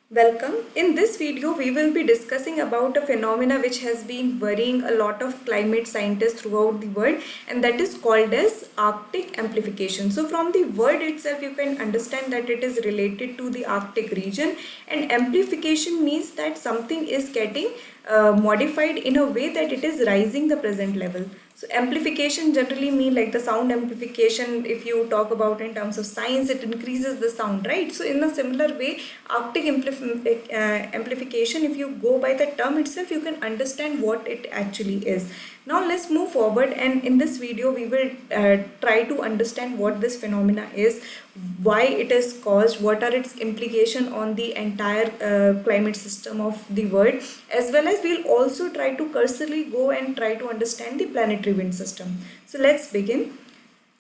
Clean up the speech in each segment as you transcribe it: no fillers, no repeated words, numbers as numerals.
Welcome. In this video, we will be discussing about a phenomena which has been worrying a lot of climate scientists throughout the world, and that is called as Arctic amplification. So from the word itself, you can understand that it is related to the Arctic region, and amplification means that something is getting modified in a way that it is rising the present level. So amplification generally mean like the sound amplification. If you talk about in terms of science, it increases the sound, right? So in a similar way, Arctic amplification, if you go by the term itself, you can understand what it actually is. Now let's move forward, and in this video we will try to understand what this phenomena is, why it is caused, what are its implications on the entire climate system of the world, as well as we'll also try to cursorily go and try to understand the planetary wind system. So let's begin.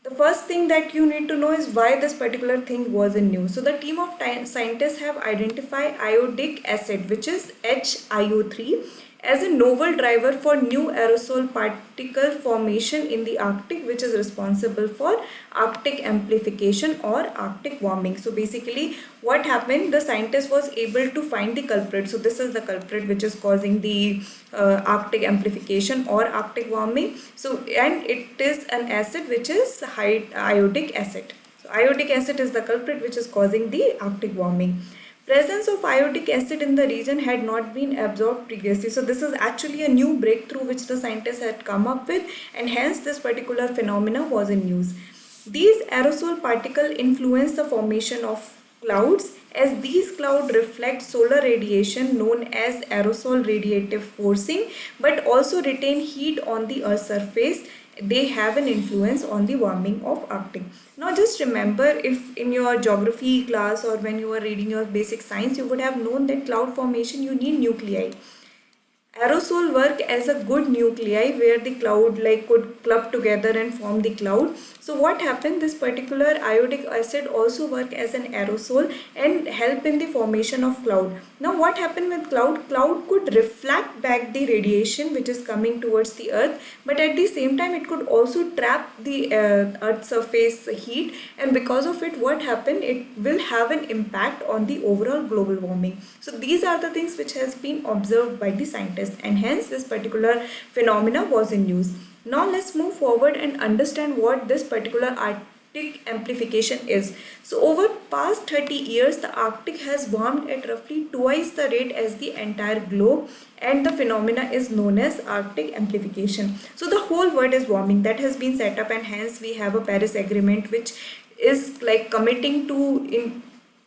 The first thing that you need to know is why this particular thing was in news. So the team of scientists have identified iodic acid, which is HiO3, as a novel driver for new aerosol particle formation in the Arctic, which is responsible for Arctic amplification or Arctic warming. So basically what happened, the scientist was able to find the culprit. So this is the culprit which is causing the Arctic amplification or Arctic warming. So, and it is an acid which is iodic acid. So iodic acid is the culprit which is causing the Arctic warming. Presence of iodic acid in the region had not been observed previously. So this is actually a new breakthrough which the scientists had come up with, and hence this particular phenomena was in news. These aerosol particles influence the formation of clouds, as these clouds reflect solar radiation known as aerosol radiative forcing, but also retain heat on the Earth's surface. They have an influence on the warming of Arctic. Now just remember, if in your geography class or when you are reading your basic science, you would have known that cloud formation you need nuclei. Aerosol work as a good nuclei where the cloud like could club together and form the cloud. So what happened, this particular iodic acid also work as an aerosol and help in the formation of cloud. Now what happened with cloud? Cloud could reflect back the radiation which is coming towards the earth, but at the same time it could also trap the earth's surface heat, and because of it what happened, it will have an impact on the overall global warming. So these are the things which has been observed by the scientists, and hence this particular phenomena was in news. Now let's move forward and understand what this particular Arctic amplification is. So over past 30 years, the Arctic has warmed at roughly twice the rate as the entire globe, and the phenomena is known as Arctic amplification. So the whole world is warming, that has been set up, and hence we have a Paris Agreement which is like committing to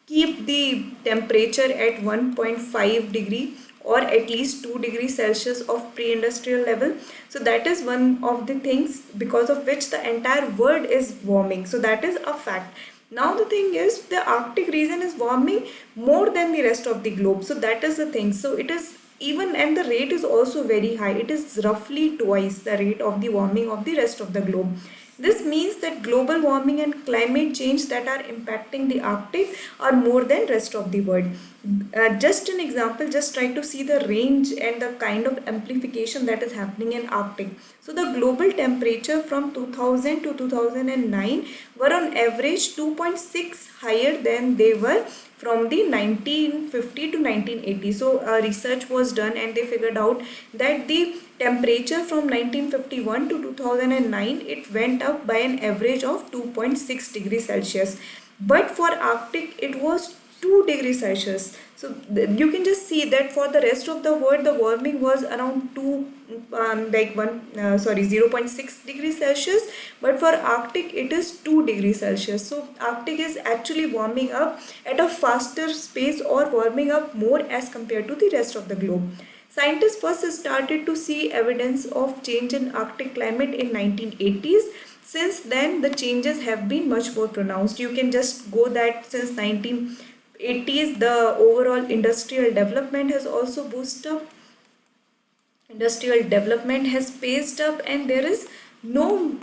keep the temperature at 1.5 degree or at least 2 degrees Celsius of pre-industrial level. So that is one of the things because of which the entire world is warming. So that is a fact. Now the thing is, the Arctic region is warming more than the rest of the globe. So that is the thing. So it is even, and the rate is also very high. It is roughly twice the rate of the warming of the rest of the globe. This means that global warming and climate change that are impacting the Arctic are more than rest of the world. Just an example, just try to see the range and the kind of amplification that is happening in Arctic. So the global temperature from 2000 to 2009 were on average 2.6 higher than they were from the 1950 to 1980. So research was done and they figured out that the temperature from 1951 to 2009, it went up by an average of 2.6 degrees Celsius. But for Arctic, it was 2 degrees Celsius. So you can just see that for the rest of the world, the warming was around 0.6 degrees Celsius, but for Arctic it is 2 degrees Celsius. So Arctic is actually warming up at a faster pace or warming up more as compared to the rest of the globe. Scientists first started to see evidence of change in Arctic climate in 1980s. Since then, the changes have been much more pronounced. You can just go that since 1980s, the overall industrial development has also boosted up. Industrial development has paced up, and there is no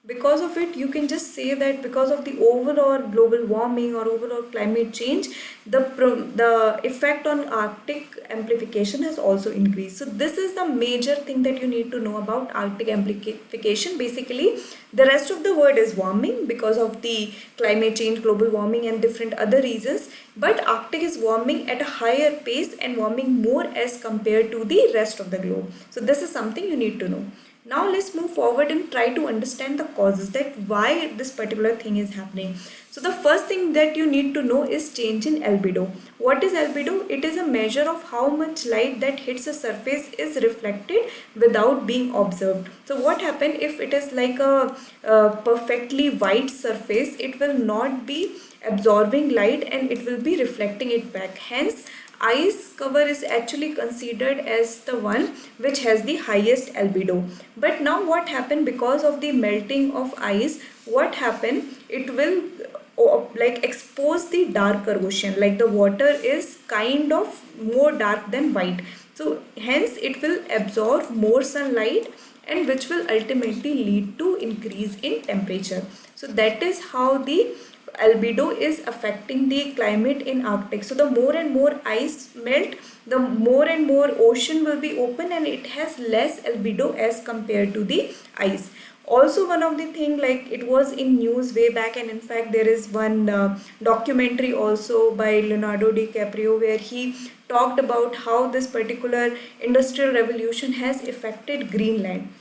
Because of it, you can just say that because of the overall global warming or overall climate change, the effect on Arctic amplification has also increased. So this is the major thing that you need to know about Arctic amplification. Basically, the rest of the world is warming because of the climate change, global warming, and different other reasons, but Arctic is warming at a higher pace and warming more as compared to the rest of the globe. So this is something you need to know. Now let's move forward and try to understand the causes, that why this particular thing is happening. So the first thing that you need to know is change in albedo. What is albedo? It is a measure of how much light that hits a surface is reflected without being observed. So what happens if it is like a perfectly white surface, it will not be absorbing light and it will be reflecting it back. Hence, ice cover is actually considered as the one which has the highest albedo. But now what happened because of the melting of ice, what happened, it will like expose the darker ocean, like the water is kind of more dark than white. So hence it will absorb more sunlight and which will ultimately lead to increase in temperature. So that is how the albedo is affecting the climate in Arctic. So the more and more ice melt, the more and more ocean will be open and it has less albedo as compared to the ice. Also, one of the thing, like it was in news way back, and in fact there is one documentary also by Leonardo DiCaprio where he talked about how this particular industrial revolution has affected Greenland.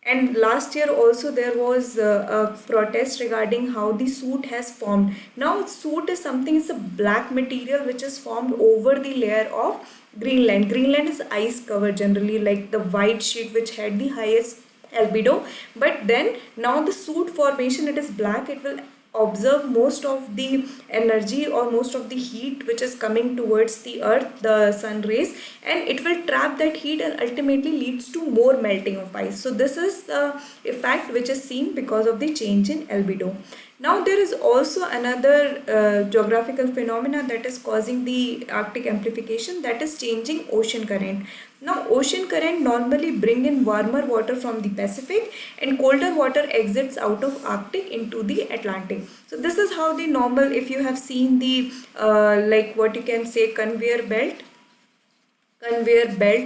And last year also there was a protest regarding how the soot has formed. Now soot is something, it's a black material which is formed over the layer of Greenland. Greenland is ice covered generally, like the white sheet which had the highest albedo. But then now the soot formation, it is black, it will observe most of the energy or most of the heat which is coming towards the earth, the sun rays, and it will trap that heat and ultimately leads to more melting of ice. So this is the effect which is seen because of the change in albedo. Now there is also another geographical phenomena that is causing the Arctic amplification, that is changing ocean current. Now ocean current normally bring in warmer water from the Pacific and colder water exits out of Arctic into the Atlantic. So this is how the normal, if you have seen the like what you can say conveyor belt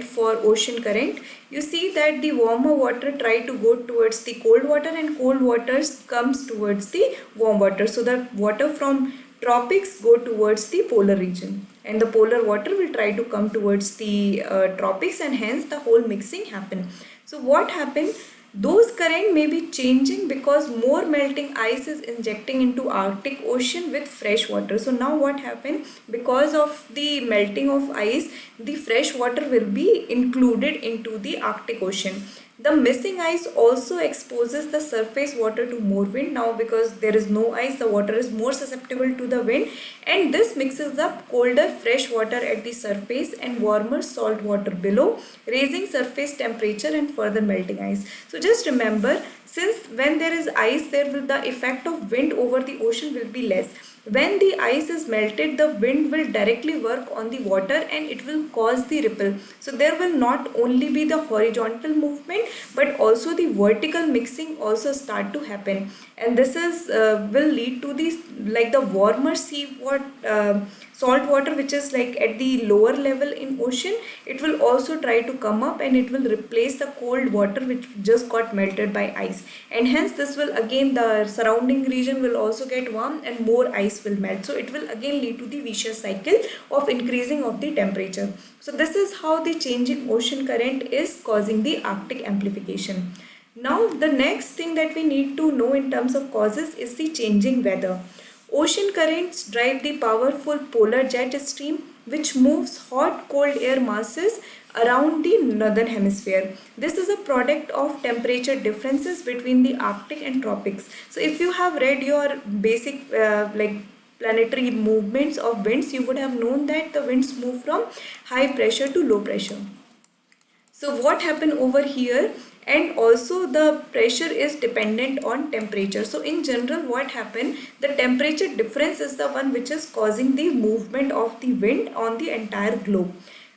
for ocean current, you see that the warmer water try to go towards the cold water and cold water comes towards the warm water. So the water from tropics go towards the polar region and the polar water will try to come towards the tropics, and hence the whole mixing happen. So what happens, those current may be changing because more melting ice is injecting into Arctic Ocean with fresh water. So now what happened, because of the melting of ice, the fresh water will be included into the Arctic Ocean. The missing ice also exposes the surface water to more wind. Now because there is no ice, the water is more susceptible to the wind, and this mixes up colder fresh water at the surface and warmer salt water below, raising surface temperature and further melting ice. So just remember, since when there is ice, there will the effect of wind over the ocean will be less. When the ice is melted, the wind will directly work on the water and it will cause the ripple. So there will not only be the horizontal movement but also the vertical mixing also start to happen, and this is will lead to this, like the warmer sea salt water which is like at the lower level in ocean, it will also try to come up and it will replace the cold water which just got melted by ice, and hence this will again, the surrounding region will also get warm and more ice will melt. So it will again lead to the vicious cycle of increasing of the temperature. So this is how the changing ocean current is causing the Arctic amplification. Now the next thing that we need to know in terms of causes is the changing weather. Ocean currents drive the powerful polar jet stream which moves hot cold air masses around the northern hemisphere. This is a product of temperature differences between the Arctic and tropics. So if you have read your basic like planetary movements of winds, you would have known that the winds move from high pressure to low pressure. So what happened over here, and also the pressure is dependent on temperature. So in general what happened, the temperature difference is the one which is causing the movement of the wind on the entire globe.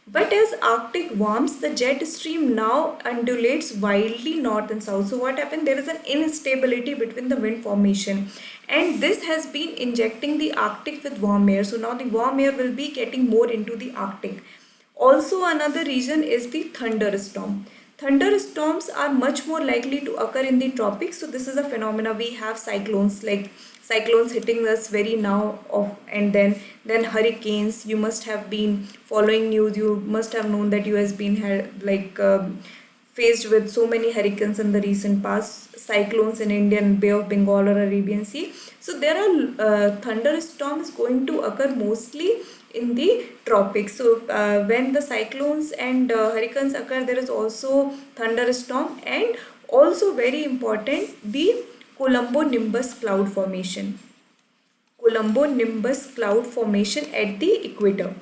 But as Arctic warms, the jet stream now undulates wildly north and south. So what happened? There is an instability between the wind formation, and this has been injecting the Arctic with warm air. So now the warm air will be getting more into the Arctic. Also, another reason is the thunderstorm. Thunderstorms are much more likely to occur in the tropics. So this is a phenomena. We have cyclones, like cyclones hitting us very now of, and then hurricanes. You must have been following news. You must have known that US been faced with so many hurricanes in the recent past, cyclones in Indian Bay of Bengal or Arabian Sea. So there are thunderstorms going to occur mostly in the tropics. So when the cyclones and hurricanes occur, there is also thunderstorm, and also very important, the cumulonimbus cloud formation. Cumulonimbus cloud formation at the equator,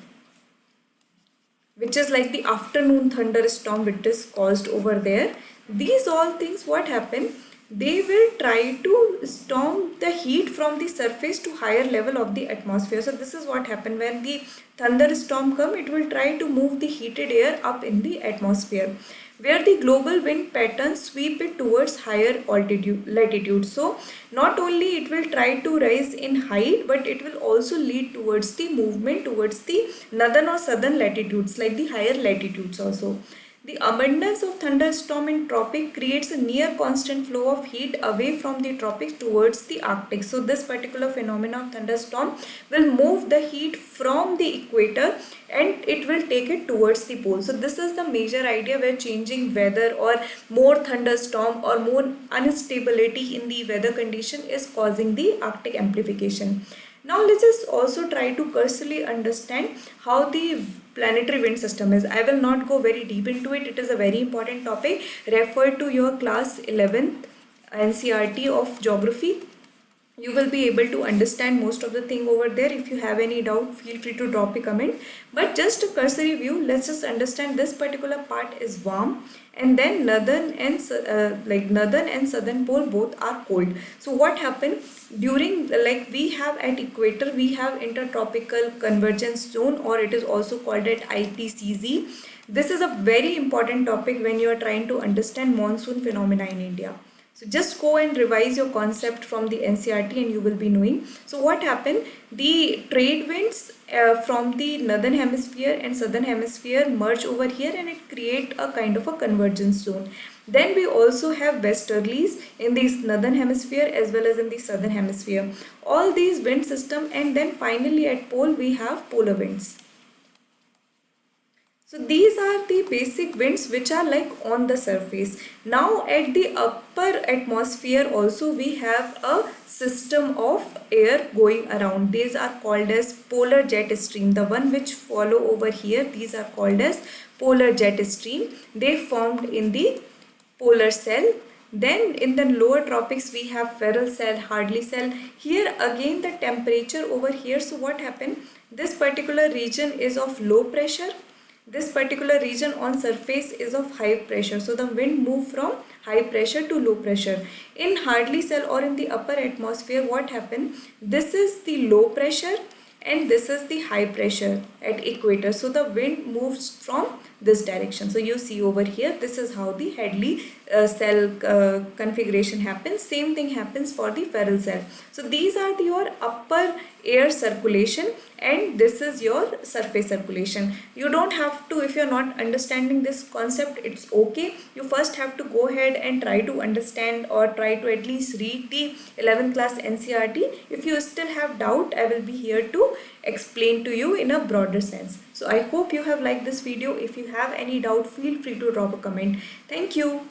which is like the afternoon thunderstorm which is caused over there. These all things, what happen? They will try to storm the heat from the surface to higher level of the atmosphere. So this is what happen when the thunderstorm come. It will try to move the heated air up in the atmosphere, where the global wind patterns sweep it towards higher altitude latitude. So not only it will try to rise in height, but it will also lead towards the movement towards the northern or southern latitudes, like the higher latitudes also. The abundance of thunderstorm in tropic creates a near constant flow of heat away from the tropics towards the Arctic. So this particular phenomenon of thunderstorm will move the heat from the equator and it will take it towards the pole. So this is the major idea where changing weather or more thunderstorm or more instability in the weather condition is causing the Arctic amplification. Now let's just also try to cursorily understand how the planetary wind system is. I will not go very deep into it. It is a very important topic. Refer to your class 11th NCRT of geography. You will be able to understand most of the thing over there. If you have any doubt, feel free to drop a comment. But just a cursory view, let's just understand this particular part is warm, and then northern and southern pole both are cold. So what happened during, like we have at equator, we have intertropical convergence zone, or it is also called at IPCZ. This is a very important topic when you are trying to understand monsoon phenomena in India. So just go and revise your concept from the NCRT and you will be knowing. So what happened? The trade winds from the northern hemisphere and southern hemisphere merge over here, and it create a kind of a convergence zone. Then we also have westerlies in the northern hemisphere as well as in the southern hemisphere. All these wind system, and then finally at pole we have polar winds. So these are the basic winds which are like on the surface. Now at the upper atmosphere also we have a system of air going around. These are called as polar jet stream. The one which follow over here, these are called as polar jet stream. They formed in the polar cell. Then in the lower tropics we have Ferrel cell, Hartley cell. Here again the temperature over here. So what happened? This particular region is of low pressure. This particular region on surface is of high pressure. So the wind move from high pressure to low pressure. In Hartley cell or in the upper atmosphere, what happened? This is the low pressure and this is the high pressure at equator. So the wind moves from this direction. So you see over here, this is how the Hadley cell configuration happens. Same thing happens for the Ferrel cell. So these are your upper air circulation and this is your surface circulation. You don't have to, if you're not understanding this concept, it's okay. You first have to go ahead and try to understand or try to at least read the 11th class NCRT. If you still have doubt, I will be here to explain to you in a broader sense. So I hope you have liked this video. If you have any doubt, feel free to drop a comment. Thank you.